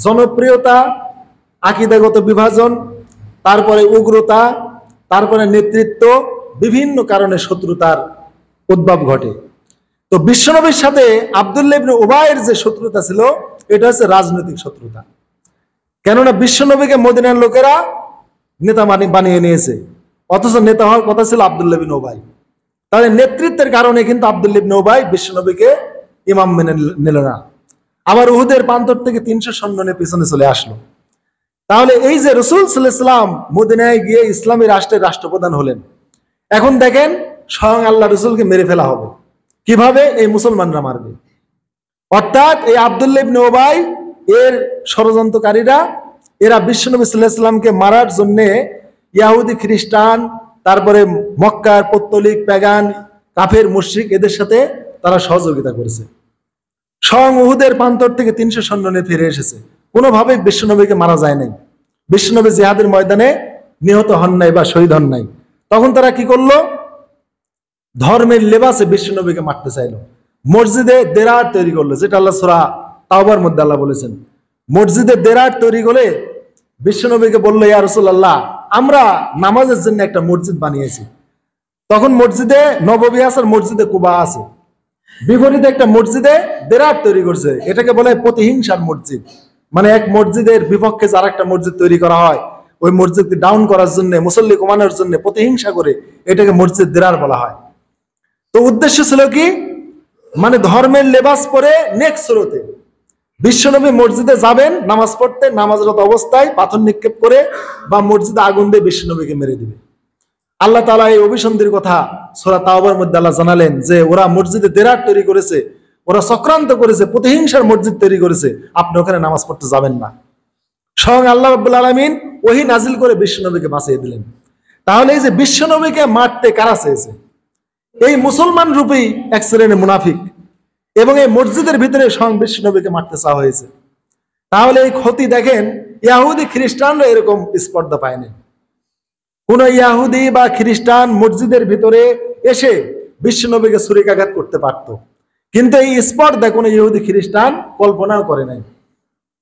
জনপ্রিয়তা, আকীদাগত বিভাজন, তারপরে উগ্রতা, তারপরে নেতৃত্ব, বিভিন্ন কারণে শত্রুতার উদ্ভব ঘটে। তো বিশ্বনবীর সাথে আব্দুল্লাহ ইবনে উবাইয়ের যে শত্রুতা ছিল, এটা হচ্ছে রাজনৈতিক শত্রুতা। কেননা বিশ্বনবীকে মদিনার লোকেরা নেতা বানিয়ে নিয়েছে, অথচ নেতা হওয়ার কথা ছিল আব্দুল্লাহ ইবনে উবাই। তাহলে নেতৃত্বের কারণে কিন্তু আব্দুল্লাহ ইবনে উবাই বিশ্বনবীকে ইমাম মেনে নিল না। আবার উহুদের প্রান্তর থেকে 300 সৈন্য নিয়ে পিছনে চলে আসলো। তাহলে এই যে রাসূল সাল্লাল্লাহু আলাইহি ওয়াসাল্লাম মদিনায় গিয়ে ইসলামী রাষ্ট্রের রাষ্ট্রপ্রধান হলেন, এখন দেখেন স্বয়ং আল্লাহ রাসূলকে মেরে ফেলা হবে। কিভাবে? এই মুসলমানরা মারবে। অর্থাৎ এই আব্দুল্লাহ ইবনে উবাই এর ষড়যন্ত্রকারীরা, এরা বিশ্বনবী সাল্লাল্লাহু আলাইহি ওয়াসাল্লামকে মারার জন্য ইহুদি, খ্রিস্টান, তারপরে মক্কার পৌত্তলিক, প্যাগান, কাফের, মুশরিক এদের সাথে তারা সহযোগিতা করেছে। স্বয়ং উহুদের প্রান্তর থেকে 300 সৈন্য নিয়ে ফিরে এসেছে। কোনোভাবেই বিশ্বনবীকে মারা যায় নাই। বিশ্বনবী জিহাদের ময়দানে নিহত হন নাই বা শহীদ হন নাই। তখন তারা কি করলো? ধর্মের লেবাসে বিশ্বনবীকে মারতে চাইলো। মসজিদে দেরার তৈরি করলো, যেটা আল্লাহ সূরা তাওবার মধ্যে আল্লাহ বলেছেন। মসজিদে দেরার তৈরি করে বিশ্বনবীকে বললো, ইয়া রাসূলুল্লাহ, আমরা নামাজের জন্য একটা মসজিদ বানিয়েছি। তখন মসজিদে নববী আছে আর মসজিদে কুবা আছে, বিপরীতে একটা মসজিদে দেরার তৈরি করছে। এটাকে বলে প্রতিহিংসার মসজিদ। মানে এক মসজিদের বিপক্ষে যার একটা মসজিদ তৈরি করা হয়, ওই মসজিদকে ডাউন করার জন্য, মুসল্লি কমানোর জন্য প্রতিহিংসা করে এটাকে মসজিদ দেরার বলা হয়। তো উদ্দেশ্য ছিল কি? মানে ধর্মের লেবাস পরে নেক্সট স্রোতে বিশ্বনবী মসজিদে যাবেন নামাজ পড়তে, নামাজরত অবস্থায় পাথর নিক্ষেপ করে বা মসজিদে আগুন দিয়ে বিশ্বনবীকে মেরে দিবে। আল্লাহ তাআলা এই অভিসন্ধির কথা সূরা তাওবার মধ্যে আল্লাহ জানালেন যে ওরা মসজিদে দেরার তৈরি করেছে, ওরা চক্রান্ত করেছে, প্রতিহিংসার মসজিদ তৈরি করেছে, আপনি ওখানে নামাজ পড়তে যাবেন না। স্বয়ং আল্লাহ রাব্বুল আলামিন ওহী নাজিল করে বিশ্বনবীকে বাঁচিয়ে দিলেন। তাহলে এই যে বিশ্বনবীকে মারতে কারা চেয়েছে? এই মুসলমান রূপী এক শ্রেণীর মুনাফিক, এবং এই মসজিদের ভিতরে স্বয়ং বিশ্বনবীকে মারতে চাওয়া হয়েছে। তাহলে এই ক্ষতি দেখেন, ইহুদি খ্রিস্টানরা এরকম স্পর্ধা পায়নি। কোন ইহুদি বা খ্রিস্টান মসজিদের ভিতরে এসে বিশ্বনবীকে ছুরিকাঘাত করতে পারত, কিন্তু এই স্পর্ধা কোন ইহুদি খ্রিস্টান কল্পনাও করে নাই।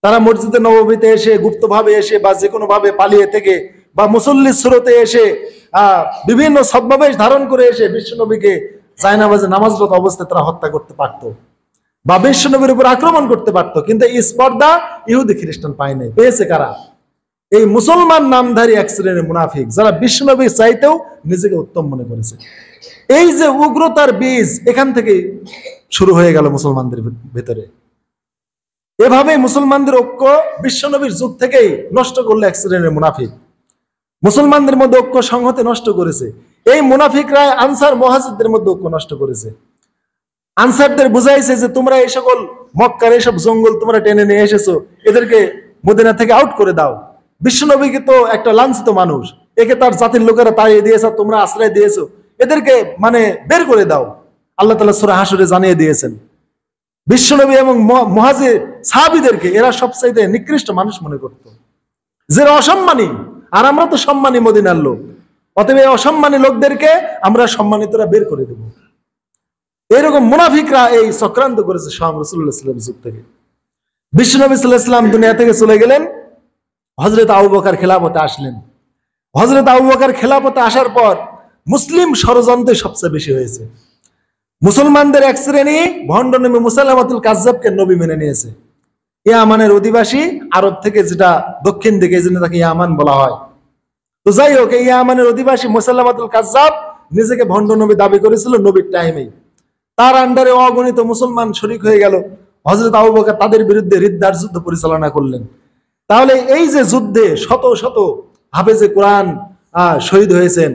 তারা মসজিদে নববীতে এসে গুপ্তভাবে এসে বা যে কোনো ভাবে পালিয়ে থেকে বা মুসল্লির স্রোতে এসে বিভিন্ন ছদ্মবেশ ধারণ করে এসে বিশ্বনবীকে জায়নামাজে নামাজরত অবস্থায় তারা হত্যা করতে পারত বা বিশ্বনবীর উপর আক্রমণ করতে পারত, কিন্তু এই স্পর্ধা ইহুদি খ্রিস্টান পায় নাই। পেয়েছে কারা? এই মুসলমান নামধারী এক শ্রেণীর মুনাফিক, যারা বিশ্বনবী চাইতেও নিজেকে উত্তম মনে করেছে। এই যে উগ্রতার বীজ এখান থেকে শুরু হয়ে গেল মুসলমানদের ভেতরে। এভাবে মুসলমানদের ঐক্য বিশ্বনবীর যুগ থেকেই নষ্ট করলো এক শ্রেণীর মুনাফিক। মুসলমানদের মধ্যে ঐক্য সংহতি নষ্ট করেছে। এই মুনাফিকরা আনসার মুহাজিরদের মধ্যে ঐক্য নষ্ট করেছে। আনসারদের বুঝাইছে যে তোমরা এই সকল মক্কার এইসব জঙ্গল তোমরা টেনে নিয়ে এসেছো, এদেরকে মদিনা থেকে আউট করে দাও। বিশ্বনবীকে তো একটা লাঞ্ছিত মানুষ, একে তার জাতির লোকেরা তাড়িয়ে দিয়েছে, তোমরা আশ্রয় দিয়েছো, এদেরকে মানে বের করে দাও। আল্লাহ তাআলা সূরা হাশরে জানিয়ে দিয়েছেন বিশ্বনবী এবং মুহাজির সাহাবীদেরকে এরা সবচাইতে নিকৃষ্ট মানুষ মনে করত, যে অসম্মানী, আর আমরা তো সম্মানী মদিনার লোক, অতএব এই অসম্মানী লোকদেরকে আমরা সম্মানিতরা বের করে দেব। এরকম মুনাফিকরা এই চক্রান্ত করেছে স্বয়ং রাসূলুল্লাহ সাল্লাল্লাহু আলাইহি ওয়াসাল্লাম যুগ থেকে। বিশ্বনবী সাল্লাল্লাহু আলাইহি ওয়াসাল্লাম দুনিয়া থেকে চলে গেলেন, হযরত আবু বকর খেলাফতে আসলেন। হযরত আবু বকর খেলাফতে আসার পর মুসলিম ষড়যন্ত্র সবচেয়ে বেশি হয়েছে। মুসলমানদের এক শ্রেণী ভণ্ড নবী মুসাইলামাতুল কাজ্জাবকে নবী মেনে নিয়েছে। ইয়ামানের অধিবাসী, আরব থেকে, যেটা দক্ষিণ দিকে, এই জন্য তাকে ইয়ামান বলা হয়। তো যাই হোক, এই ইয়ামানের অধিবাসী মুসাইলামাতুল কাজ্জাব নিজেকে ভণ্ড নবী দাবি করেছিল নবীর টাইমেই। তার আন্ডারে অগণিত মুসলমান শরিক হয়ে গেল। হযরত আবু বকর তাদের বিরুদ্ধে রিদ্দার যুদ্ধ পরিচালনা করলেন। তাহলে এই যে যুদ্ধে শত শত হাফেজে কোরআন শহীদ হয়েছেন,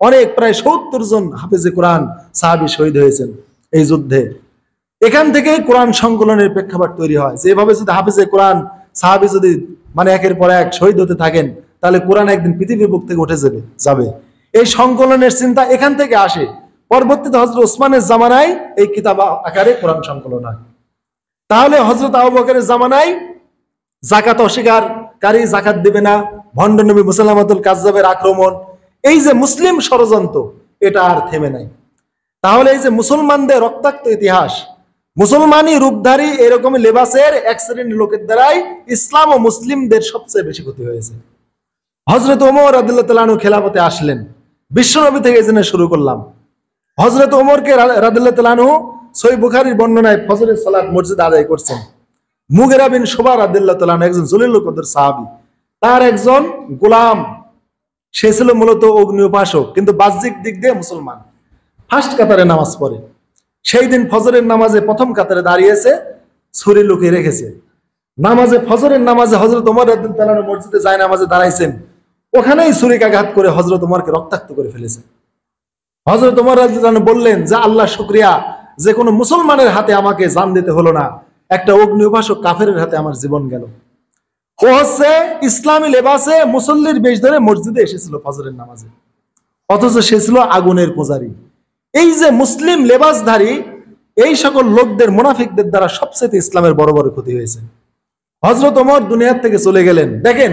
অনেক প্রায় 70 জন হাফেজে কোরআন সাহাবী শহীদ হয়েছেন এই যুদ্ধে। এখান থেকে কোরআন সংকলনের প্রেক্ষাপট তৈরি হয়, যে এভাবে যদি হাফেজে কোরআন সাহাবী যদি মানে একের পর এক শহীদ হতে থাকেন, তাহলে কোরআন একদিন পৃথিবীর বুক থেকে উঠে যাবে। এই সংকলনের চিন্তা এখান থেকে আসে। পরবর্তীতে হযরত ওসমানের জামানায় এই কিতাব আকারে কোরআন সংকলন হয়। তাহলে হযরত আবু বকরের জামানায় যাকাত অস্বীকারী, যাকাত দিবে না, ভণ্ড নবী মুসাইলামাতুল কাজ্জাবের আক্রমণ, এই যে মুসলিম ষড়যন্ত্র, এটা আর থেমে নাই। তাহলে এই যে মুসলমানদের রক্তাক্ত ইতিহাস, মুসলমানি রূপধারী এরকম লেবাসের এক শ্রেণীর লোকের দ্বারাই ইসলাম ও মুসলিমদের সবচেয়ে বেশি ক্ষতি হয়েছে। হযরত ওমর রাদিয়াল্লাহু তাআলা আনহু খেলাফতে আসলেন, বিশ্বনবী থেকে জেনে শুরু করলাম। হযরত ওমরকে রাদিয়াল্লাহু তাআলা আনহু সহিহ বুখারীর বর্ণনায় ফজরের সালাত মসজিদে আদায় করছেন। মুগিরা বিন শুবা রাদিয়াল্লাহু তাআলা আনহু একজন জলিলুল কদর সাহাবী, তার একজন গোলাম, সে ছিল মূলত অগ্নি উপাসক, কিন্তু বাহ্যিক দিক দিয়ে মুসলমান। ফার্স্ট কাতারে নামাজ পড়ে। সেই দিন ফজরের নামাজে প্রথম কাতারে দাঁড়িয়েছে, ছুরি লুকিয়ে রেখেছে। নামাজে ফজরের নামাজে হযরত ওমর রাদিয়াল্লাহু তাআলা আনহু মসজিদে যায় নামাজে দাঁড়াইছেন, ওখানেই ছুরিকাঘাত করে হযরত ওমরকে রক্তাক্ত করে ফেলেছে। হযরত ওমর রাদিয়াল্লাহু তাআলা বললেন যে আল্লাহ শুকরিয়া, যে কোনো মুসলমানের হাতে আমাকে জান দিতে হলো না, একটা অগ্নি উপাসক কাফেরের হাতে আমার জীবন গেল। ও হচ্ছে ইসলামী লেবাসে মুসল্লির বেশ ধরে মসজিদে এসেছিল ফজরের নামাজে, অথচ সে ছিল আগুনের পূজারী। এই যে মুসলিম লেবাসধারী এই সকল লোকদের, মুনাফিকদের দ্বারা সবচেয়ে ইসলামের বড় বড় ক্ষতি হয়েছে। হযরত ওমর দুনিয়ার থেকে চলে গেলেন। দেখেন,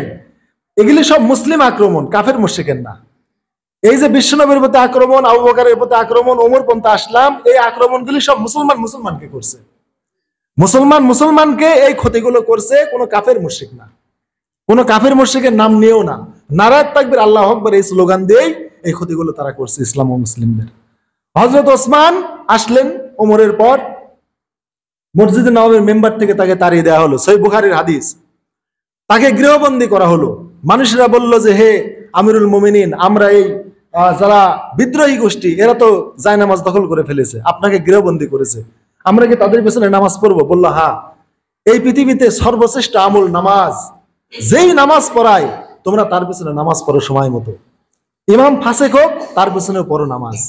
এগুলি সব মুসলিম আক্রমণ, কাফের মুশরিকের না। এই যে বিশ্বনবীর প্রতি আক্রমণ, আবু বকরের প্রতি আক্রমণ, ওমর পর্যন্ত আসলাম, এই আক্রমণগুলি সব মুসলমানকে করছে। মুসলমানকে এই ক্ষতিগুলো করছে, কোনো কাফের মুশরিক না, কোনো কাফের মুশরিকের নাম নিয়েও না, নারায়ে তাকবীর আল্লাহু আকবার এই স্লোগান দিয়েই এই ক্ষতিগুলো তারা করছে ইসলাম ও মুসলিমদের। হযরত ওসমান আসলেন ওমরের পর, মসজিদে নববীর মেম্বার থেকে তাকে তাড়িয়ে দেওয়া হলো, সহিহ বুখারীর হাদিস। তাকে গৃহবন্দী করা হলো। মানুষেরা বলল যে হে আমিরুল মুমিনিন, আমরা এই যারা বিদ্রোহী গোষ্ঠী এরা তো জায়নামাজ দখল করে ফেলেছে, আপনাকে গৃহবন্দী করেছে, আমরা কি তাদের পেছনে নামাজ পড়বো? বলল হ্যাঁ, এই পৃথিবীতে সর্বশ্রেষ্ঠ আমল নামাজ, যেই নামাজ পড়ায় তোমরা তার পেছনে নামাজ পড়ো সময় মতো, ইমাম ফাসেক হোক তার পেছনে পড়ো নামাজ।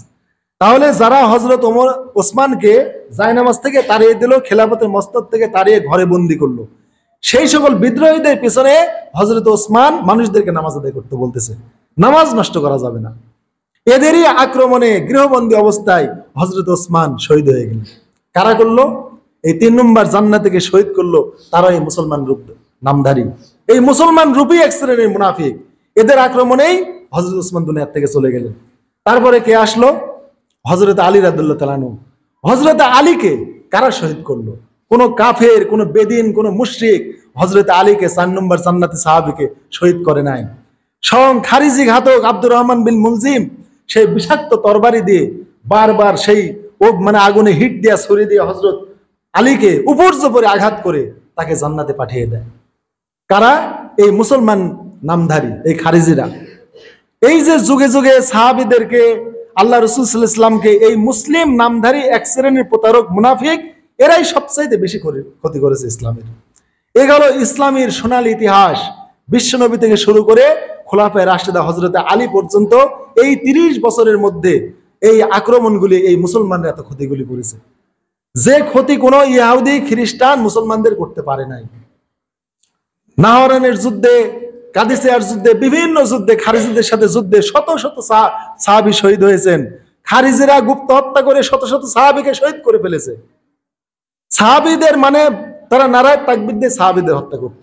তাহলে যারা হযরত ওসমানকে জায়নামাজ থেকে তাড়িয়ে দিল, খেলাফতের মস্তক থেকে তাড়িয়ে ঘরে বন্দী করলো, সেই সকল বিদ্রোহীদের পেছনে হযরত ওসমান মানুষদেরকে নামাজ আদায় করতে বলতেছে, নামাজ নষ্ট করা যাবে না। এদেরই আক্রমণে গৃহবন্দী অবস্থায় হযরত ওসমান শহীদ হয়ে গেলেন। কারা করলো? এই 3 নম্বর জান্নাতীকে শহীদ করলো তারা এই মুসলমান রূপ নামধারী, এই মুসলমান রূপী এক শ্রেণীর মুনাফিক। এদের আক্রমণেই হযরত ওসমান দুনিয়া থেকে চলে গেলেন। তারপরে কে আসলো? হযরত আলী রাদিয়াল্লাহু তাআলা আনহু। হযরত আলীকে কারা শহীদ করলো? কোন কাফের, কোন বেদিন, কোন মুশরিক হযরত আলীকে 4 নম্বর জান্নাতি সাহাবীকে শহীদ করে নাই। স্বয়ং খারিজি ঘাতক আব্দুর রহমান বিন মুলজিম সেই বিষাক্ত তরবারি দিয়ে বারবার সেই আগুনে হিট দিয়া ছুরি দিয়ে হযরত আলীকে উপর্যুপরি আঘাত করে তাকে জান্নাতে পাঠিয়ে দেয়। কারা? এই মুসলমান নামধারী এই খারিজিরা। এই যে যুগে যুগে সাহাবীদেরকে, আল্লাহ রাসূল সাল্লাল্লাহু আলাইহি ওয়াসাল্লামকে এই মুসলিম নামধারী এক শ্রেণীর প্রতারক মুনাফিক এরাই সবচাইতে বেশি ক্ষতি করেছে ইসলামের। এগুলো ইসলামের সোনালী ইতিহাস, বিশ্বনবী থেকে শুরু করে খোলাফায়ে রাশিদা হযরত আলী পর্যন্ত এই 30 বছরের মধ্যে এই আক্রমণগুলি, এই মুসলমানরা এত ক্ষতিগুলি করেছে, যে ক্ষতি কোনো ইহুদি খ্রিস্টান মুসলমানদের করতে পারে নাই। নাহরানের যুদ্ধে, কাদিসিয়ার যুদ্ধে, বিভিন্ন যুদ্ধে, খারিজিদের সাথে যুদ্ধে শত শত সাহাবী শহীদ হয়েছেন। খারিজিরা গুপ্ত হত্যা করে শত শত সাহাবীকে শহীদ করে ফেলেছে। সাহাবীদের তারা নারায়ে তাকবীর দিয়ে সাহাবীদের হত্যা করত।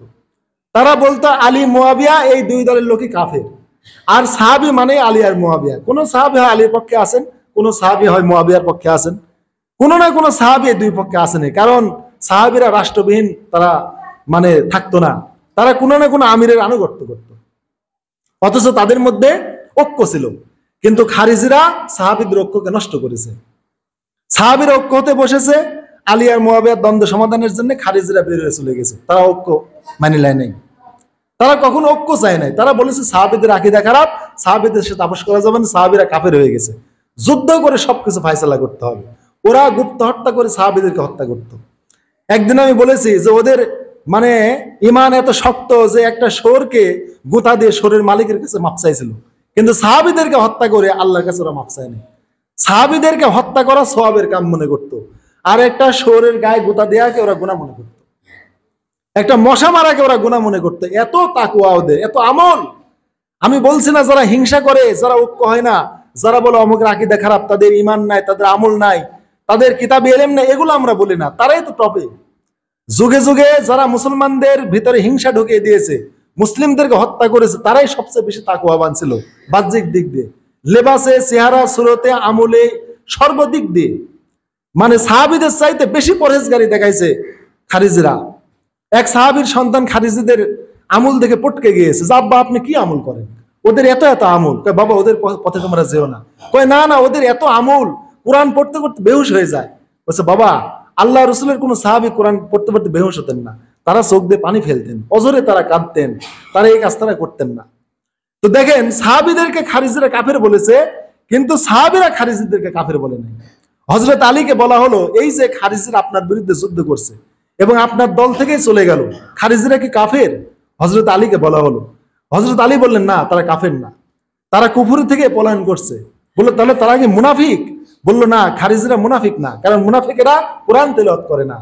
তারা বলতো আলী মুয়াবিয়া এই 2 দলের লোকই কাফের, আর সাহাবী মানে আলী আর মুয়াবিয়া। কোন সাহাবী হয় আলীর পক্ষে আছেন, কোন সাহাবী হয় মুয়াবিয়ার পক্ষে আছেন, কোন না কোন সাহাবী এই 2 পক্ষে আসেনি। কারণ সাহাবীরা রাষ্ট্রবিহীন তারা থাকতো না, তারা কোন না কোন আমিরের আনুগত্য করত, অথচ তাদের মধ্যে ঐক্য ছিল। কিন্তু খারিজিরা সাহাবীদের ঐক্যকে নষ্ট করেছে। সাহাবীরা ঐক্য হতে বসেছে, আলী আর মুয়াবিয়ার দ্বন্দ্ব সমাধানের জন্য খারিজিরা বের হয়ে চলে গেছে। তারা ঐক্য মানি নেয় নাই, তারা কখনো ঐক্য চায় নাই। তারা বলেছে সাহাবীদের আকীদা খারাপ, সাহাবীদের সাথে আপোষ করা যাবে না, সাহাবীরা কাফের হয়ে গেছে, যুদ্ধ করে সবকিছু ফায়সালা করতে হবে। ওরা গুপ্ত হত্যা করে সাহাবীদেরকে হত্যা করত। একদিন আমি বলেছি যে ওদের ঈমান এত শক্ত যে একটা শোরকে গোতা দিয়ে শোরের মালিকের কাছে মাপ চাইছিল, কিন্তু সাহাবীদেরকে হত্যা করে আল্লাহর কাছে ওরা মাপ চায়নি। সাহাবীদেরকে হত্যা করা সওয়াবের কাম মনে করত, আর একটা শোরের গায়ে গোতা দেয়াকে ওরা গুনাহ মনে করত, একটা মশা মারাকে ওরা গুনাহ মনে করত। এত তাকওয়া ওদের, এত আমল। আমি বলছি না যারা হিংসা করে, যারা ঐক্য হয় না, যারা বলে অমুকের আকীদা খারাপ, তাদের ঈমান নাই, তাদের আমল নাই, তাদের কিতাবে ইলম নাই, এগুলো আমরা বলি না, তারাই তো টপে। যুগে যুগে যারা মুসলমানদের ভিতরে হিংসা ঢুকিয়ে দিয়েছে, মুসলিমদেরকে হত্যা করেছে, তারাই সবচেয়ে বেশি তাকওয়াবান ছিল, বাহ্যিক দিক দিয়ে, লেবাসে, চেহারা, সুরতে, আমলে, সর্বদিক দিয়ে। মানে সাহাবীদের চাইতে বেশি পরহেজগারি দেখাইছে খারিজিরা। এক সাহাবীর সন্তান খারিজিদের আমল দেখে পটকে গিয়েছে, যে আব্বা আপনি কি আমল করেন, ওদের এত এত আমল। কয় বাবা ওদের পথে তোমরা যেও না। কয় না না, ওদের এত আমল, কোরআন পড়তে পড়তে বেহুশ হয়ে যায়। বলছে বাবা আল্লাহ রসুলের কোন সাহাবী কোরআন পড়তে পড়তে বেহুশ হতেন না, তারা চোখ দিয়ে পানি ফেলতেন, অজরে তারা কাঁদতেন, তারা এই কাজ তারা করতেন না। তো দেখেন সাহাবীদেরকে খারিজিরা কাফের বলেছে, কিন্তু সাহাবীরা খারিজিদেরকে কাফের বলে নাই। হযরত আলীকে বলা হলো এই যে খারিজিরা আপনার বিরুদ্ধে যুদ্ধ করছে এবং আপনার দল থেকেই চলে গেল, খারিজিরা কি কাফের? হযরত আলীকে বলা হলো। হযরত আলী বললেন না, তারা কাফের না, তারা কুফর থেকে পলায়ন করছে। বললো তাহলে তারা কি মুনাফিক? বললো না, খারিজিরা মুনাফিক না, কারণ মুনাফিকেরা কোরআন তেলাওয়াত করে না,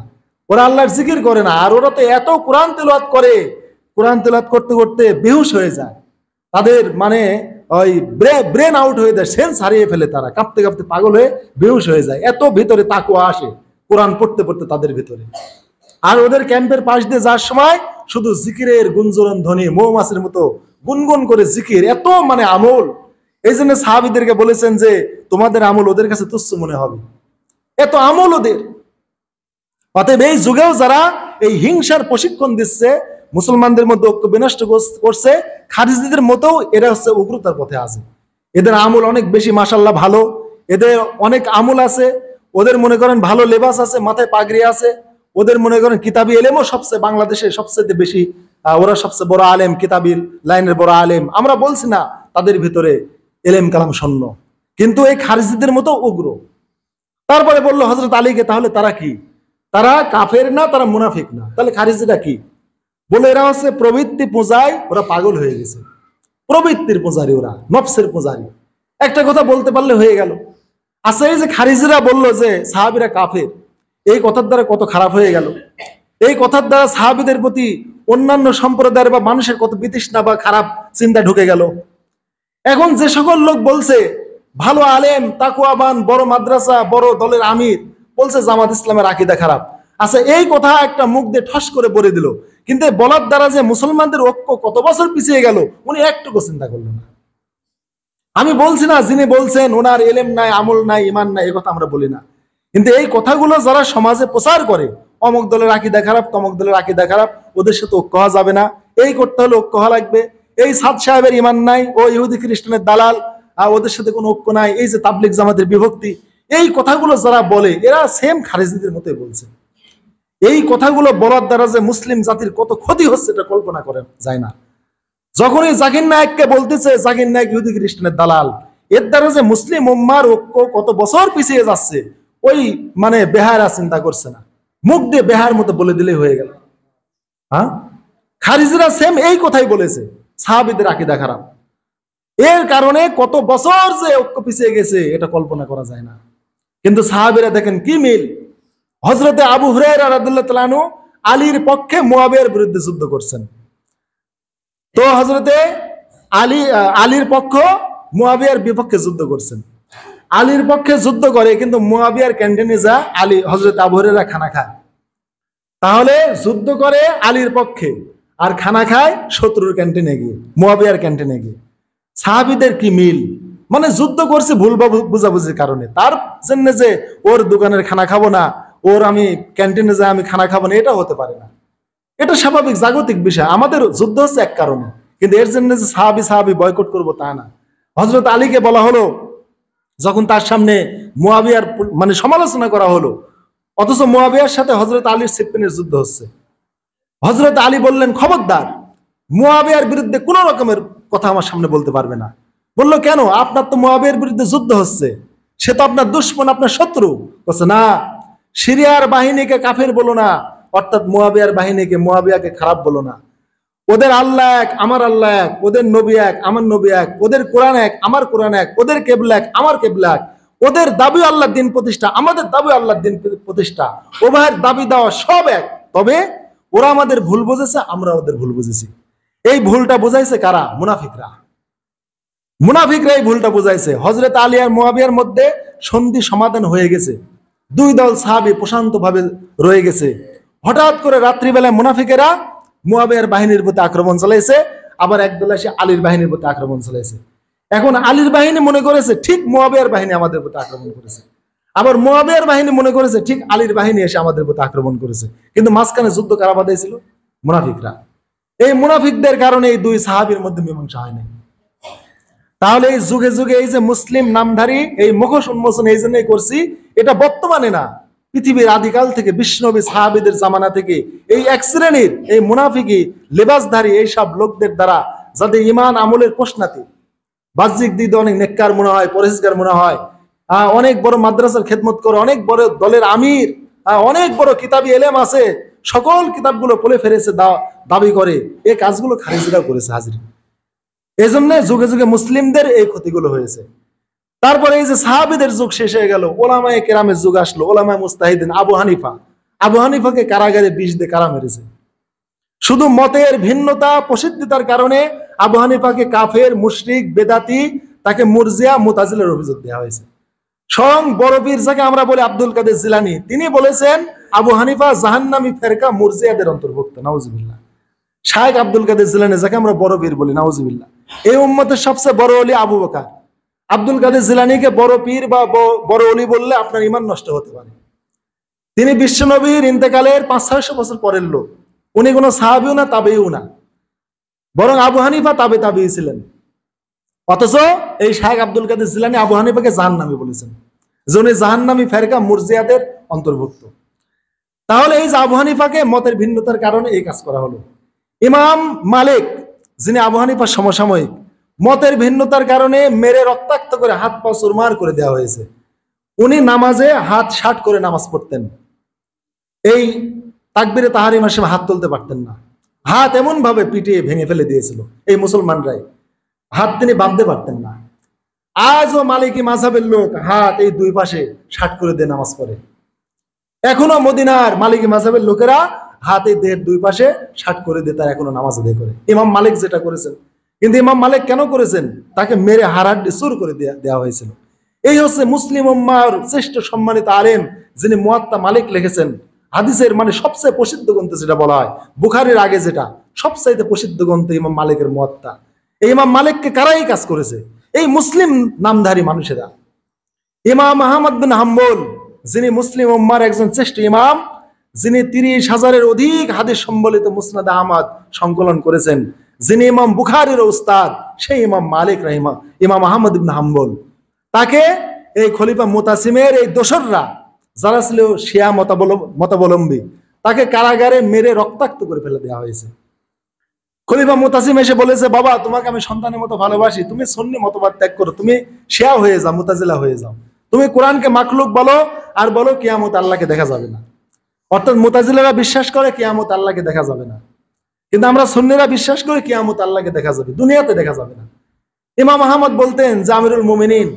ওরা আল্লাহর জিকির করে না, আর ওরা তো এত কোরআন তেলাওয়াত করে, কোরআন তেলাওয়াত করতে করতে বেহুশ হয়ে যায়, তাদের মানে ওই ব্রেন আউট হয়ে যায়, সেন্স হারিয়ে ফেলে, তারা কাঁপতে কাঁপতে পাগল হয়ে বেহুশ হয়ে যায়। এত ভিতরে তাকওয়া আসে কোরআন পড়তে পড়তে তাদের ভিতরে। আর ওদের ক্যাম্পের পাশ দিয়ে যাওয়ার সময় শুধু জিকিরের গুঞ্জরণ ধ্বনি, মৌমাছির মতো গুনগুন করে জিকির, এত মানে আমল। এই জন্য সাহাবীদেরকে বলেছেন যে তোমাদের আমল ওদের কাছে তুচ্ছ মনে হবে, এত আমল ওদের। অতএব এই যুগেও যারা এই হিংসার প্রশিক্ষণ দিচ্ছে, মুসলমানদের মধ্যে ঐক্য বিনষ্ট করছে, খারিজিদের মতো এরা হচ্ছে উগ্রতার পথে আছে। এদের আমল অনেক বেশি মাশাআল্লাহ ভালো, এদের অনেক আমল আছে, ওদের মনে করেন ভালো লেবাস আছে, মাথায় পাগড়ি আছে, ওদের মনে করেন কিতাবি এলেমও সবচেয়ে বাংলাদেশে সবচেয়ে বেশি, ওরা সবচেয়ে বড় আলেম, কিতাবির লাইনের বড় আলেম। আমরা বলছি না তাদের ভিতরে এলেম কালাম শূন্য, কিন্তু এই খারিজিদের মতো উগ্র। তারপরে বললো হযরত আলীকে তাহলে তারা কি? তারা কাফের না, তারা মুনাফিক না, তাহলে খারিজিরা কি? বলে এরা হচ্ছে প্রবৃত্তি পূজায় ওরা পাগল হয়ে গেছে, প্রবৃত্তির পূজারী, ওরা নফসের পূজারী। একটা কথা বলতে পারলে হয়ে গেল। আচ্ছা এই যে খারিজিরা বললো যে সাহাবীরা কাফের, এই কথার দ্বারা কত খারাপ হয়ে গেল। এই কথার দ্বারা সাহাবীদের প্রতি অন্যান্য সম্প্রদায়ের বা মানুষের কত বিতৃষ্ণা বা খারাপ চিন্তা ঢুকে গেল। এখন যে সকল লোক বলছে ভালো আলেম, তাকওয়াবান, বড় মাদ্রাসা, বড় দলের আমির, বলছে জামাত ইসলামের আকীদা খারাপ। আচ্ছা এই কথা একটা মুখ দিয়ে ঠস করে বলে দিল, কিন্তু বলার দ্বারা যে মুসলমানদের ঐক্য কত বছর পিছিয়ে গেল উনি একটুকু চিন্তা করলেন না। আমি বলছি না যিনি বলছেন ওনার এলেম নাই, আমল নাই, ইমান নাই, এই কথা আমরা বলি না, কিন্তু এই কথাগুলো যারা সমাজে প্রচার করে, অমুক দলের আকীদা খারাপ, তমুক দলের আকীদা খারাপ, ওদের সাথে ঐক্য হওয়া যাবে না, এই করতে হলে ঐক্য হওয়া লাগবে, এই সাদ সাহেবের ইমান নাই, ও ইহুদি খ্রিস্টানের দালাল, ওদের সাথে কোনো ঐক্য নাই, এই যে তাবলিগ জামাতের বিভক্তি, এই কথাগুলো যারা বলে এরা সেম খারিজিদের মতোই বলছে। এই কথাগুলো বলার দ্বারা যে মুসলিম জাতির কত ক্ষতি হচ্ছে এটা কল্পনা করা যায় না। যখনই জাকির নায়েককে বলতেছে জাকির নায়েক ইহুদি খ্রিস্টানের দালাল, এর দ্বারা যে মুসলিম উম্মার ঐক্য কত বছর পিছিয়ে যাচ্ছে ওই মানে বেহারা চিন্তা করছে না, মুখ দিয়ে বেহার মতো বলে দিলেই হয়ে গেল। হ্যাঁ, খারিজিরা সেম এই কথাই বলেছে, সাহাবীদের আকীদা খারাপ, এর কারণে কত বছর যে ঐক্য পিছিয়ে গেছে এটা কল্পনা করা যায় না। কিন্তু সাহাবীরা দেখেন কি মিল। হযরতে আবু হুরায়রা রাদিয়াল্লাহু তাআলা আনহু আলীর পক্ষে মুয়াবিয়ার বিরুদ্ধে যুদ্ধ করছেন। তো হযরতে আলীর পক্ষ মুয়াবিয়ার বিপক্ষে যুদ্ধ করছেন। আলীর পক্ষে যুদ্ধ করে কিন্তু মুয়াবিয়ার ক্যান্টিনে যা আলী হযরত আবু হুরায়রা খানা খায়। তাহলে যুদ্ধ করে আলীর পক্ষে আর খানা খায় শত্রুর ক্যান্টিনে গিয়ে, মুয়াবিয়ার ক্যান্টিনে গিয়ে। সাহাবীদের কি মিল, মানে যুদ্ধ করছে ভুল বুঝাবুঝির কারণে, তার জন্য যে ওর দোকানের খানা খাবো না, ওর আমি ক্যান্টিনে যাই আমি খানা খাবো না, এটা হতে পারে না। এটা স্বাভাবিক জাগতিক বিষয়। আমাদের যুদ্ধ হচ্ছে এক কারণে, কিন্তু এর জন্য যে সাহাবী বয়কট করবো তা না। হযরত আলীকে বলা হলো যখন তার সামনে মুয়াবিয়ার মানে সমালোচনা করা হলো, অথচ মুয়াবিয়ার সাথে হযরত আলীর সিফিনের যুদ্ধ হচ্ছে। হযরত আলী বললেন খবরদার, মুয়াবিয়ার বিরুদ্ধে কোন রকমের কথা আমার সামনে বলতে পারবে না। বললো কেন? আপনার তো মুয়াবিয়ার বিরুদ্ধে যুদ্ধ হচ্ছে, সে তো আপনার দুশমন, আপনার শত্রু। বলছে না, সিরিয়ার বাহিনীকে কাফের বলো না, অর্থাৎ মুয়াবিয়ার বাহিনীকে, মুয়াবিয়াকে খারাপ বলো না। ওদের আল্লাহ এক, আমার আল্লাহ এক, ওদের নবী এক, আমার নবী এক, ওদের কোরআন এক, আমার কোরআন এক, ওদের কেবলা এক, আমার কেবলা এক, ওদের দাবি আল্লাহর দিন প্রতিষ্ঠা, আমাদের দাবি আল্লাহর দিন প্রতিষ্ঠা, উভয়ের দাবি দেওয়া সব এক। তবে ওরা আমাদের ভুল বুঝেছে, আমরা ওদের ভুল বুঝেছি। এই ভুলটা বুঝাইছে কারা? মুনাফিকরা। মুনাফিকরা এই ভুলটা বুঝাইছে। হযরত আলী আর মুয়াবিয়ার মধ্যে সন্ধি সমাধান হয়ে গেছে, দুই দল সাহাবী প্রশান্ত ভাবে রয়ে গেছে। হঠাৎ করে রাত্রিবেলায় মুনাফিকেরা মুয়াবিয়ার বাহিনীর প্রতি আক্রমণ চালাইছে, আবার একদল এসে আলীর বাহিনীর প্রতি আক্রমণ চালাইছে। এখন আলীর বাহিনী মনে করেছে ঠিক মুয়াবিয়ার বাহিনী আমাদের প্রতি আক্রমণ করেছে, আবার মুয়াবিয়ার বাহিনী মনে করেছে ঠিক আলীর বাহিনী এসে আমাদের প্রতি আক্রমণ করেছে, কিন্তু মাঝখানে যুদ্ধ কারা বাঁধাইছিল? মুনাফিকরা। এই মুনাফিকদের কারণে এই দুই সাহাবীর মধ্যে মীমাংসা হয় নাই। তাহলে এই যুগে যুগে এই যে মুসলিম নামধারী এই মুখোশ উন্মোচন এই জন্যই করছি, এটা বর্তমানে না, পৃথিবীর আদিকাল থেকে বিশ্বনবী সাহাবীদের জামানা থেকে এই এক শ্রেণীর এই মুনাফিকি লেবাসধারী এইসব লোকদের দ্বারা, যাদের ঈমান আমলের প্রশ্নাতি, বাহ্যিক দিক দিয়ে অনেক নেককার মনে হয়, পরহেজগার মনে হয়, অনেক বড় মাদ্রাসার খেদমত করে, অনেক বড় দলের আমির, অনেক বড় কিতাবি এলেম আছে, সকল কিতাবগুলো পড়ে ফেরেছে দাবি করে, এই কাজগুলো খারিজিরা করেছে হাজির। এই জন্য যুগে যুগে মুসলিমদের এই ক্ষতিগুলো হয়েছে। তারপরে এই যে সাহাবীদের যুগ শেষ হয়ে গেল, ওলামায়ে কেরামের যুগ আসলো, ওলামায়ে মুস্তাহিদিন। আবু হানিফাকে কারাগারে বিষ দিয়ে কারা মেরেছে। শুধু মতের ভিন্নতা প্রসিদ্ধিতার কারণে আবু হানিফাকে কাফের, মুশরিক, বেদাতি, তাকে মুরজিয়া, মুতাজিলার অভিযোগ দেওয়া হয়েছে। স্বয়ং বড় পীর যাকে আমরা বলি আব্দুল কাদের জিলানী, তিনি বলেছেন আবু হানিফা জাহান্নামী ফেরকা মুরজিয়াদের অন্তর্ভুক্ত। নাউজুবিল্লাহ। শায়েখ আব্দুল কাদের জিলানী যাকে আমরা বড় পীর বলি, নাউজুবিল্লাহ। এই উম্মতের সবচেয়ে বড় ওলি আবু বকর। আব্দুল কাদের জিলানীকে বড় পীর বা বড় ওলি বললে আপনার ঈমান নষ্ট হতে পারে। তিনি বিশ্বনবীর ইন্তেকালের 500-600 বছর পরের লোক। উনি কোনো সাহাবীও না, তাবেঈও না, বরং আবু হানিফা তাবেঈ ছিলেন। অথচ এই শায়েখ আব্দুল কাদের জিলানী আবু হানিফাকে জাহান্নামী বলেছেন, যে উনি জাহান্নামী ফেরকা মুরজিয়াদের অন্তর্ভুক্ত। তাহলে এই যে আবু হানিফাকে মতের ভিন্নতার কারণে এই কাজ করা হলো। ইমাম মালিক, যিনি আবু হানিফার সমসাময়িক, মতের ভিন্নতার কারণে মেরে রক্তাক্ত করে হাত পা চুরমার করে দেওয়া হয়েছে। উনি নামাজে হাত ষাট করে নামাজ পড়তেন, এই তাকবীরে তাহরিমার সময় হাত তুলতে পারতেন না, হাত এমন ভাবে পিটিয়ে ভেঙে ফেলে দিয়েছিল এই মুসলমানরাই, হাত তিনি বাঁধতে পারতেন না। আজও মালিকি মাযহাবের লোক হাত এই দুই পাশে ষাট করে দিয়ে নামাজ পড়ে। এখনো মদিনার মালিকি মাযহাবের লোকেরা হাত এই দেহের দুই পাশে ষাট করে দিয়ে তারা এখনো নামাজ আদায় করে, ইমাম মালিক যেটা করেছেন। কিন্তু ইমাম মালিক কেন করেছেন? তাকে মেরে হাড়াহাড়ি চুর করে দেওয়া হয়েছিল। এই হচ্ছে মুসলিম উম্মাহর শ্রেষ্ঠ সম্মানিত আলেম, যিনি মুয়াত্তা মালিক লিখেছেন। হাদিসের মানে সবচেয়ে প্রসিদ্ধ গ্রন্থ যেটা বলা হয়, বুখারীর আগে যেটা সবচাইতে প্রসিদ্ধ গ্রন্থ ইমাম মালিকের মুয়াত্তা। এই ইমাম মালিককে কারাই কাজ করেছে? এই মুসলিম নামধারী মানুষেরা। ইমাম আহমদ বিন হাম্বল, যিনি মুসলিম উম্মার একজন শ্রেষ্ঠ ইমাম, যিনি 30,000-এর অধিক হাদিস সম্বলিত মুসনাদ আহমদ সংকলন করেছেন, যিনি ইমাম বুখারীর উস্তাদ, সেই ইমাম মালিক ইমাম আহমদ বিন হাম্বল, তাকে এই খলিফা মুতাসিমের এই দোসররা, যারা ছিল শিয়া মতাবলম্বী, তাকে কারাগারে মেরে রক্তাক্ত করে ফেলে দেওয়া হয়েছে। খলিফা মুতাসিম এসে বলেছে, বাবা তোমাকে আমি সন্তানের মতো ভালোবাসি, তুমি সুন্নি মতবাদ ত্যাগ করো, তুমি শিয়া হয়ে যাও, মুতাজিলা হয়ে যাও, তুমি কোরআনকে মাখলুক বলো আর বলো কিয়ামত আল্লাহকে দেখা যাবে না। অর্থাৎ মুতাজিলারা বিশ্বাস করে কিয়ামত আল্লাহকে দেখা যাবে না, কিন্তু আমরা সুন্নিরা বিশ্বাস করি কিয়ামত আল্লাহকে দেখা যাবে, দুনিয়াতে দেখা যাবে না। ইমাম আহমদ বলতেন যে আমিরুল মুমিনিন,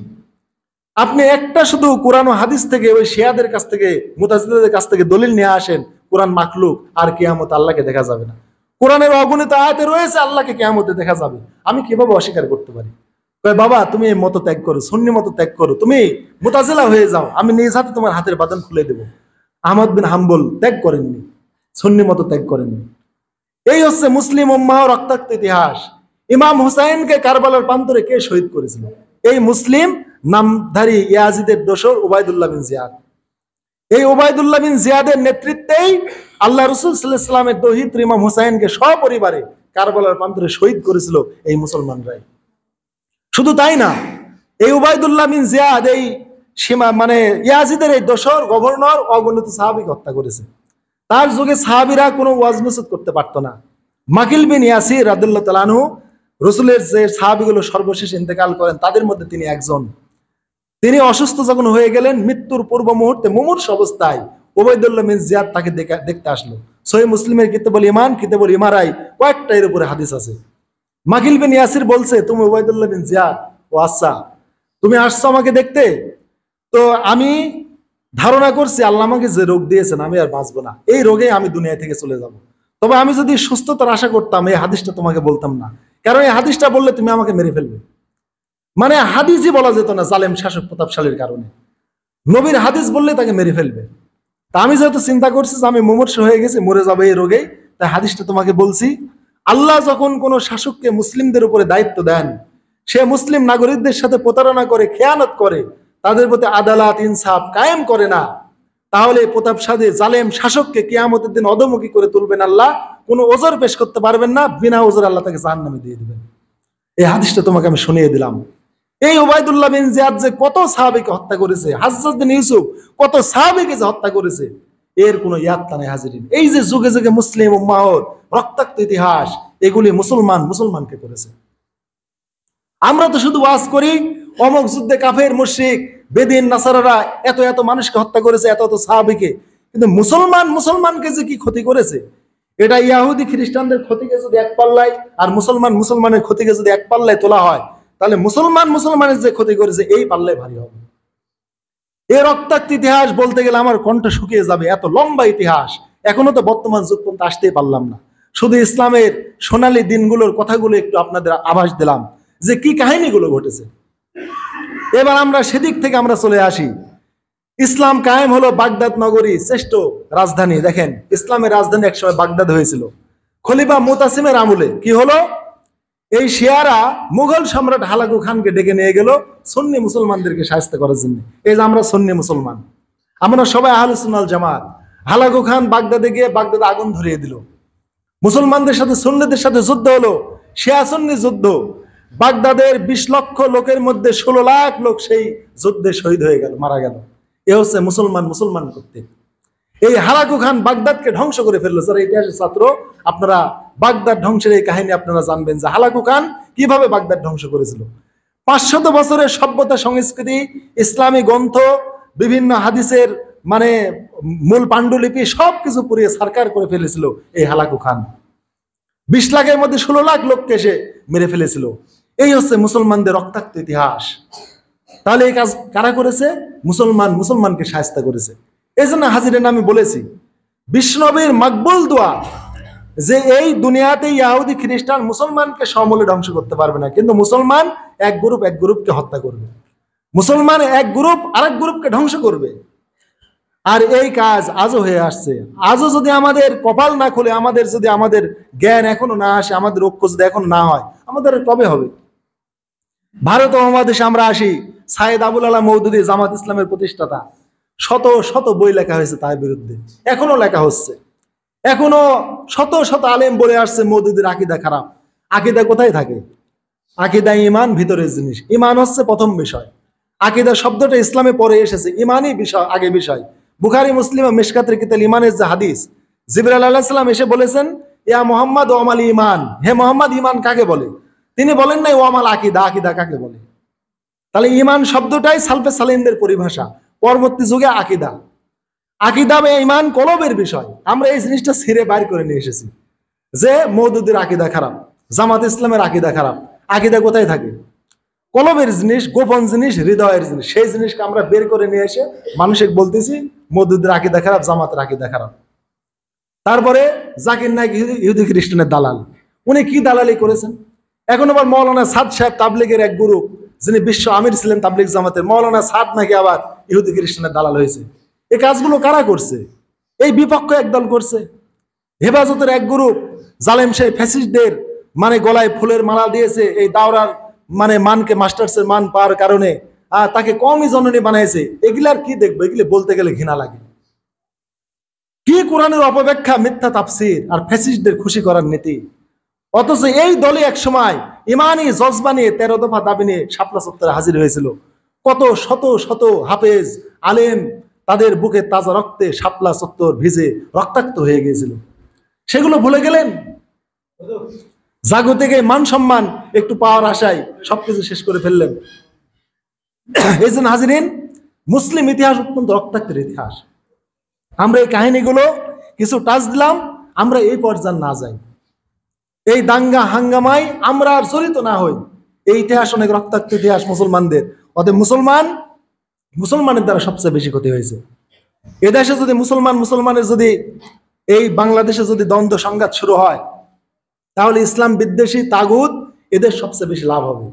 আপনি একটা শুধু কোরআন ও হাদিস থেকে ওই শিয়াদের কাছ থেকে, মুতাজিলাদের কাছ থেকে দলিল নিয়ে আসেন কোরআন মাখলুক আর কিয়ামত আল্লাহকে দেখা যাবে না। কোরআনের অগণিত আয়াতে রয়েছে আল্লাহকে কিয়ামতে দেখা যাবে, আমি কিভাবে অস্বীকার করতে পারি? কয় বাবা তুমি এই মত ত্যাগ করো, সুন্নি মত ত্যাগ করো, তুমি মুতাজিলা হয়ে যাও, আমি নিজ হাতে তোমার হাতের বাঁধন খুলে দেব। আহমদ বিন হাম্বল ত্যাগ করেননি, সুন্নি মত ত্যাগ করেননি। এই হচ্ছে মুসলিম উম্মাহর রক্তাক্ত ইতিহাস। ইমাম হুসাইনকে কারবালার প্রান্তরে কে শহীদ করেছিল? এই মুসলিম নামধারী ইয়াজিদের দোসর উবাইদুল্লাহ বিন জিয়াদ। এই উবাইদুল্লাহ বিন জিয়াদের নেতৃত্বেই আল্লাহ রাসূল সাল্লাল্লাহু আলাইহি ওয়াসাল্লামের দৌহিত্র ইমাম হুসাইনকে সপরিবারে কারবালার প্রান্তরে শহীদ করেছিল এই মুসলমানরাই। শুধু তাই না, এই উবাইদুল্লাহ বিন জিয়াদ এই মানে ইয়াজিদের এই দোসর গভর্নর অগণিত সাহাবীকে হত্যা করেছে। তার যুগে সাহাবীরা কোনো ওয়াজ নসিহত করতে পারতো না। মাকিল বিন ইয়াসির রাদিয়াল্লাহু তাআলা আনহু, রাসূলের যে সাহাবীগুলো সর্বশেষ ইন্তেকাল করেন তাদের মধ্যে তিনি একজন। তিনি অসুস্থ যখন হয়ে গেলেন, মৃত্যুর পূর্ব মুহূর্তে মুমূর্ষু অবস্থায় উবাইদুল্লাহ বিন জিয়াদ তাকে দেখতে আসলো। সহিহ মুসলিমের কিতাবুল ঈমান, কিতাবুল ইমারায় কয়েকটা এর উপরে হাদিস আছে। মাকিল বিন ইয়াসির বলছে, তুমি উবাইদুল্লাহ বিন জিয়াদ? ও আচ্ছা, তুমি আসছো আমাকে দেখতে, তো আমি ধারণা করছি আল্লাহ আমাকে যে রোগ দিয়েছেন আমি আর বাঁচবো না, এই রোগে আমি দুনিয়া থেকে চলে যাব। তবে আমি যদি সুস্থতার আশা করতাম এই হাদিসটা তোমাকে বলতাম না, কারণ এই হাদিসটা বললে তুমি আমাকে মেরে ফেলবে। মানে হাদিসই বলা যেত না জালেম শাসক প্রতাপশালীর কারণে, নবীর হাদিস বললে তাকে মেরে ফেলবে। তা আমি যেহেতু চিন্তা করছি যে আমি মুমূর্ষু হয়ে গেছি, মরে যাবে এই রোগেই, তাই হাদিসটা তোমাকে বলছি। আল্লাহ যখন কোনো শাসককে মুসলিমদের উপরে দায়িত্ব দেন, সে মুসলিম নাগরিকদের সাথে প্রতারণা করে, খেয়ানত করে, তাদের প্রতি আদালত ইনসাফ কায়েম করে না, তাহলে প্রতাপশালী জালেম শাসককে কিয়ামতের দিন অধমুখী করে তুলবেন আল্লাহ। কোনো ওজর পেশ করতে পারবেন না, বিনা ওজর আল্লাহ তাকে জাহান্নামে দিয়ে দিবেন। এই হাদিসটা তোমাকে আমি শুনিয়ে দিলাম। এই উবাইদুল্লাহ বিন জিয়াদ যে কত সাহাবীকে হত্যা করেছে, হাজ্জাজ বিন ইউসুফ কত সাহাবীকে যে হত্যা করেছে, এর কোনো ইয়াত্তা নাই হাজিরিন। এই যে যুগে যুগে মুসলিম উম্মাহর রক্তাক্ত ইতিহাস, এগুলি মুসলমানকে করেছে। আমরা তো শুধু ওয়াজ করি, অমুক যুদ্ধে কাফের মুশরিক বেদিন নাসারারা এত এত মানুষকে হত্যা করেছে, এত এত সাহাবীকে, কিন্তু মুসলমানকে যে কি ক্ষতি করেছে, এটা ইয়াহুদি খ্রিস্টানদের ক্ষতিকে যদি এক পাল্লায় আর মুসলমানের ক্ষতিকে যদি এক পাল্লায় তোলা হয়, তাহলে মুসলমানের যে ক্ষতি করেছে এই পাল্লায় ভারী হবে। এই রক্তাক্ত ইতিহাস বলতে গেলে আমার কণ্ঠ শুকিয়ে যাবে, এত লম্বা ইতিহাস। এখনো তো বর্তমান যুগ পর্যন্ত আসতেই পারলাম না। শুধু ইসলামের সোনালী দিনগুলোর কথাগুলো একটু আপনাদের আভাস দিলাম যে কি কাহিনীগুলো ঘটেছে। এবার আমরা সেদিক থেকে আমরা চলে আসি। ইসলাম কায়েম হলো বাগদাদ নগরী, শ্রেষ্ঠ রাজধানী। দেখেন, ইসলামের রাজধানী একসময় বাগদাদ হয়েছিল। খলিফা মুতাসিমের আমলে কি হলো, এই শিয়ারা মুঘল সম্রাট হালাকু খানকে ডেকে নিয়ে গেল সুন্নি মুসলমানদেরকে শায়েস্ত করার জন্য। এই যে আমরা সুন্নি মুসলমান, আমরা সবাই আহলুস সুন্নাহ ওয়াল জামাত। হালাকু খান বাগদাদে গিয়ে বাগদাদে আগুন ধরিয়ে দিল। মুসলমানদের সাথে সুন্নিদের সাথে যুদ্ধ হলো, শিয়া সুন্নি যুদ্ধ। বাগদাদের 20 লক্ষ লোকের মধ্যে 16 লাখ লোক সেই যুদ্ধে শহীদ হয়ে গেল, মারা গেল। এ হচ্ছে মুসলমান করতে। এই হালাকু খান বাগদাদকে ধ্বংস করে ফেললো। যারা ইতিহাসের ছাত্র, আপনারা বাগদাদ ধ্বংসের এই কাহিনী আপনারা জানবেন যে হালাকু খান কিভাবে বাগদাদ ধ্বংস করেছিল। 500 বছরের সভ্যতা সংস্কৃতি, ইসলামী গ্রন্থ, বিভিন্ন হাদিসের মানে মূল পাণ্ডুলিপি সবকিছু পুড়িয়ে ছারখার করে ফেলেছিল এই হালাকু খান। 20 লাখের মধ্যে 16 লাখ লোককে সে মেরে ফেলেছিল। এই হচ্ছে মুসলমানদের রক্তাক্ত ইতিহাস। তাহলে এই কাজ কারা করেছে? মুসলমানকে শায়েস্তা করেছে। এই জন্য হাজিরেন আমি বলেছি, বিশ্বনবীর মকবুল দোয়া যে এই দুনিয়াতে ইহুদি খ্রিস্টান মুসলমানকে সমূলে ধ্বংস করতে পারবে না, কিন্তু মুসলমান এক গ্রুপকে হত্যা করবে, মুসলমান এক গ্রুপ আরেক গ্রুপকে ধ্বংস করবে। আর এই কাজ আজও হয়ে আসছে। আজও যদি আমাদের কপাল না খুলে, আমাদের জ্ঞান এখনো না আসে, আমাদের ঐক্য যদি এখন না হয়, আমাদের কবে হবে? ভারত মহাদেশে আমরা আসি, সাইয়েদ আবুল আলা মওদুদী জামাত ইসলামের প্রতিষ্ঠাতা, শত বই লেখা হয়েছে তার বিরুদ্ধে, এখনো লেখা হচ্ছে। এখনো শত আলেম বলে আসছে মওদুদীর আকীদা খারাপ। আকীদা কোথায় থাকে? আকীদা ঈমান ভিতরের জিনিস। ঈমান হচ্ছে প্রথম বিষয়। আকীদা শব্দটা ইসলামে পরে এসেছে, ঈমানই বিষয় আগে বিষয়। বুখারী মুসলিম ও মিশকাতের কিতাব ঈমানের যে হাদিস, জিবরাইল আলাইহিস সালাম এসে বলেছেন, ইয়া মুহাম্মদ ওয়া মাল ঈমান, হে মুহাম্মদ ঈমান কাকে বলে? তিনি বলেন নাই ওয়া মাল আকীদা কাকে বলে। তাহলে ঈমান শব্দটাই সালফে সালিনদের পরিভাষা, পরবর্তী যুগে আকীদা বা ঈমান কলবের বিষয়। আমরা এই জিনিসটা ছিঁড়ে বাইর করে নিয়ে এসেছি যে মওদুদীর আকীদা খারাপ, জামাত ইসলামের আকীদা খারাপ। আকীদা কোথায় থাকে? কলবের জিনিস, গোপন জিনিস, হৃদয়ের জিনিস। সেই জিনিসকে আমরা বের করে নিয়ে এসে মানুষকে বলতেছি মওদুদীর আকীদা খারাপ, জামাতের আকীদা খারাপ। তারপরে জাকির নায়েক ইহুদি খ্রিস্টানের দালাল, উনি কি দালালি করেছেন? এখন আবার মৌলানা সাদ সাহেব তাবলিগের এক গুরু, যিনি বিশ্ব আমির ছিলেন তাবলিগ জামাতের, মৌলানা সাদ নাকি আবার ইহুদি খ্রিস্টানের দালাল হয়েছে। এই কাজগুলো কারা করছে? এই বিপক্ষ একদল করছে। হেফাজতের এক গ্রুপ জালেম সেই ফ্যাসিস্টদের মানে গলায় ফুলের মালা দিয়েছে, এই দাওরার মানে মানকে, মাস্টার্সের মান পাওয়ার কারণে তাকে কমই জননী বানাইছে। এগুলার কি দেখবো? এগুলি বলতে গেলে ঘৃণা লাগে। কি কোরআনের অপব্যাখ্যা, মিথ্যা তাফসীর আর ফ্যাসিস্টদের খুশি করার নীতি। অথচ এই দলে এক সময় ইমানি জজবা নিয়ে 13 দফা দাবি নিয়ে শাপলা চত্বরে হাজির হয়েছিল। কত শত হাফেজ আলেম, তাদের বুকে তাজা রক্তে শাপলা চত্বর ভিজে রক্তাক্ত হয়ে গিয়েছিল। সেগুলো ভুলে গেলেন। জাগতিক মান সম্মান একটু পাওয়ার আশায় সবকিছু শেষ করে ফেললেন। এই জন্য হাজিরিন, মুসলিম ইতিহাস অত্যন্ত রক্তাক্তের ইতিহাস। আমরা এই কাহিনীগুলো কিছু টাচ দিলাম, আমরা এই পর্যায়ে না যাই, এই দাঙ্গা হাঙ্গামায় আমরা আর জড়িত না হই। এই ইতিহাস অনেক রক্তাক্ত ইতিহাস মুসলমানদের। অতএব মুসলমানের দ্বারা সবচেয়ে বেশি ক্ষতি হয়েছে। এদেশে যদি মুসলমানের যদি এই বাংলাদেশে যদি দ্বন্দ্ব সংঘাত শুরু হয়, তাহলে ইসলাম বিদ্বেষী তাগুত এদের সবচেয়ে বেশি লাভ হবে।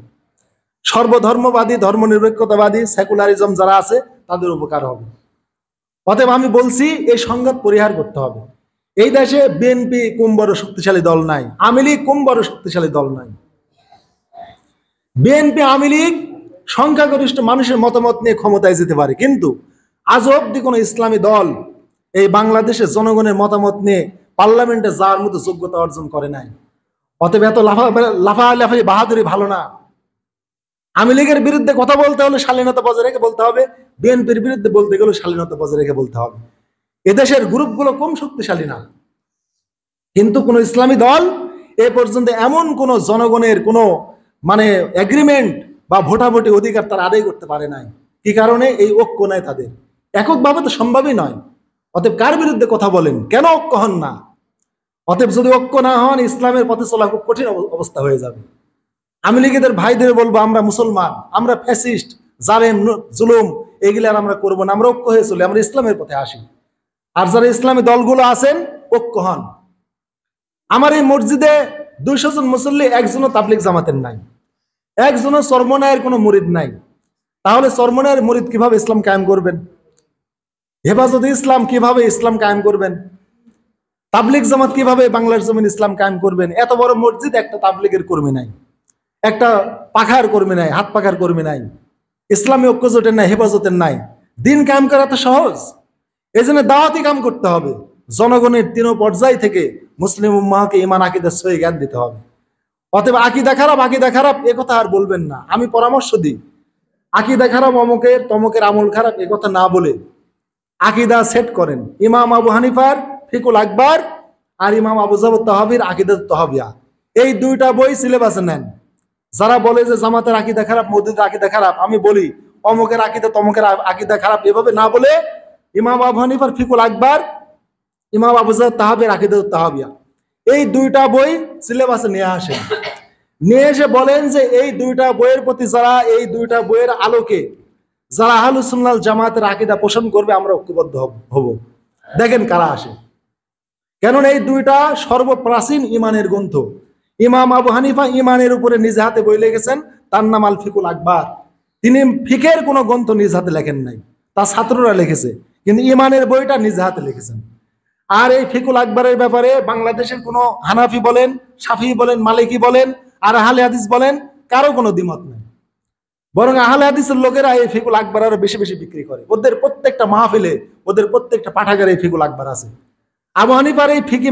সর্বধর্মবাদী, ধর্মনিরপেক্ষতাবাদী, সেকুলারিজম যারা আছে তাদের উপকার হবে। অতএব আমি বলছি, এই সংঘাত পরিহার করতে হবে। এই দেশে বিএনপি কম বড় শক্তিশালী দল নাই, আওয়ামী লীগ কম বড় শক্তিশালী দল নাই। বিএনপি আওয়ামী লীগ সংখ্যাগরিষ্ঠ মানুষের মতামত নিয়ে ক্ষমতায় যেতে পারে, কিন্তু আজ অব্দি কোনো ইসলামী দল এই বাংলাদেশের জনগণের মতামত নিয়ে পার্লামেন্টে যাওয়ার মতো যোগ্যতা অর্জন করে নাই। অতএব এত লাফালাফি বাহাদুরি ভালো না। আওয়ামী লীগের বিরুদ্ধে কথা বলতে হলে শালীনতা বজায় রেখে বলতে হবে, বিএনপির বিরুদ্ধে বলতে গেলে শালীনতা বজায় রেখে বলতে হবে। এদেশের গ্রুপগুলো কম শক্তিশালী না, কিন্তু কোন ইসলামী দল এ পর্যন্ত এমন কোন জনগণের কোন মানে এগ্রিমেন্ট বা ভোটাভুটি অধিকার তারা আদায় করতে পারে নাই। কি কারণে? এই ঐক্য নাই তাদের, এককভাবে তো সম্ভবই নয়। অতএব কার বিরুদ্ধে কথা বলেন, কেন ঐক্য হন না? অতএব যদি ঐক্য না হন, ইসলামের পথে চলা খুব কঠিন অবস্থা হয়ে যাবে। আওয়ামী লীগের ভাইদের বলবো, আমরা মুসলমান, আমরা ফ্যাসিস্ট, জালেম, জুলুম এগুলো আর আমরা করবো না। আমরা ঐক্য হয়ে চলি, আমরা ইসলামের পথে আসি। আর যারা ইসলামী দলগুলো আছেন, ঐক্য হন। আমার এই মসজিদে 200 জন মুসল্লি, একজনও তাবলিগ জামাতের নাই, একজনও চরমনায়ের কোনো মুরিদ নাই। তাহলে চরমনায়ের মুরিদ কিভাবে ইসলাম কায়েম করবেন? হেফাজতে ইসলাম কিভাবে ইসলাম কায়েম করবেন? তাবলিগ জামাত কিভাবে বাংলার জমিন ইসলাম কায়েম করবেন? এত বড় মসজিদ, একটা তাবলিগের কর্মী নাই, একটা পাখার কর্মী নাই, হাত পাখার কর্মী নাই, ইসলামী ঐক্য জোটের নাই, হেফাজতের নাই। দিন কায়েম করা তো সহজ। এই জন্য দাওয়াতি কাম করতে হবে। জনগণের 3 পর্যায় থেকে মুসলিম উম্মাহকে ঈমান আকীদার সহি জ্ঞান দিতে হবে। অতএব আকীদা খারাপ এ কথা আর বলবেন না। আমি পরামর্শ দিই, আকীদা খারাপ, অমুকের তমুকের আমল খারাপ এ কথা না বলে আকীদা সেট করেন। ইমাম আবু হানিফার ফিকুল আকবার আর ইমাম আবু জাফর তাহাবির আকীদাত তাহাবিয়া, এই 2টা বই সিলেবাসে নেন। যারা বলে যে জামাতের আকীদা খারাপ, মসজিদের আকীদা খারাপ, আমি বলি অমুকের আকীদা তমুকের আকীদা খারাপ এভাবে না বলে ইমাম আবু হানিফার ফিকুল আকবার, ইমাম আবু জাফর তাহাবির আকীদাত তাহাবিয়া, এই 2টা বই সিলেবাসে নিয়ে আসেন। নিয়ে এসে বলেন যে এই 2টা বইয়ের প্রতি যারা, এই 2টা বইয়ের আলোকে যারা আহলুস সুন্নাহ ওয়াল জামাতের আকীদা পোষণ করবে, আমরা ঐক্যবদ্ধ হব। দেখেন কারা আসে। কেননা এই 2টা সর্বপ্রাচীন ইমানের গ্রন্থ। ইমাম আবু হানিফা ইমানের উপরে নিজ হাতে বই লিখেছেন, তার নাম আল ফিকুল আকবার। তিনি ফিকের কোনো গ্রন্থ নিজ হাতে লেখেন নাই, তার ছাত্ররা লিখেছে, কিন্তু ইমানের বইটা নিজ হাতে লিখেছেন। আর এই ফিকুল আকবরের ব্যাপারে বাংলাদেশের কোনো হানাফি বলেন, শাফি বলেন, মালিকি বলেন আর আহলে হাদিস বলেন, কারো কোনো দ্বিমত নেই। বরং আহলে হাদিসের লোকেরা এই ফিকুল আকবর আরো বেশি বেশি বিক্রি করে। ওদের প্রত্যেকটা মাহফিলে, ওদের প্রত্যেকটা পাঠাগারে এই ফিকুল আকবর আছে। আবু হানিফার এই ফিকি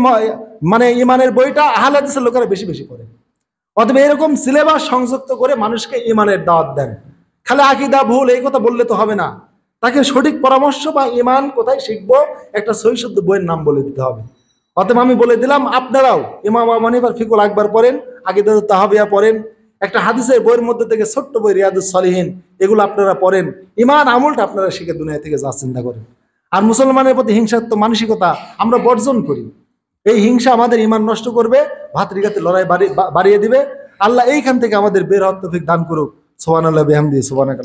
মানে ইমানের বইটা আহলে হাদিসের লোকেরা বেশি বেশি করে। অতএব এরকম সিলেবাস সংযুক্ত করে মানুষকে ইমানের দাওয়াত দেন। খালি আকীদা ভুল এই কথা বললে তো হবে না, তাকে সঠিক পরামর্শ বা ইমান কোথায় শিখবো একটা সহি শুদ্ধ বইয়ের নাম বলে দিতে হবে। অতএব আমি বলে দিলাম, আপনারাও ইমাম আবু হানিফার ফিকুল আকবর পড়েন, আকীদাত তাহাবিয়া পড়েন, একটা হাদিসের বইয়ের মধ্যে থেকে ছোট্ট বই রিয়াদুস সালিহিন, এগুলো আপনারা পড়েন। ইমান আমলটা আপনারা শিখে দুনিয়া থেকে যা চিন্তা করেন। আর মুসলমানের প্রতি হিংসাত্মক মানসিকতা আমরা বর্জন করি। এই হিংসা আমাদের ইমান নষ্ট করবে, ভাতৃঘাতে লড়াই বাড়িয়ে দিবে। আল্লাহ এইখান থেকে আমাদের বের হওয়ার তৌফিক দান করুক। সুবহানাল্লাহ বিহামদিহি সুবহানাকাল্লাহ।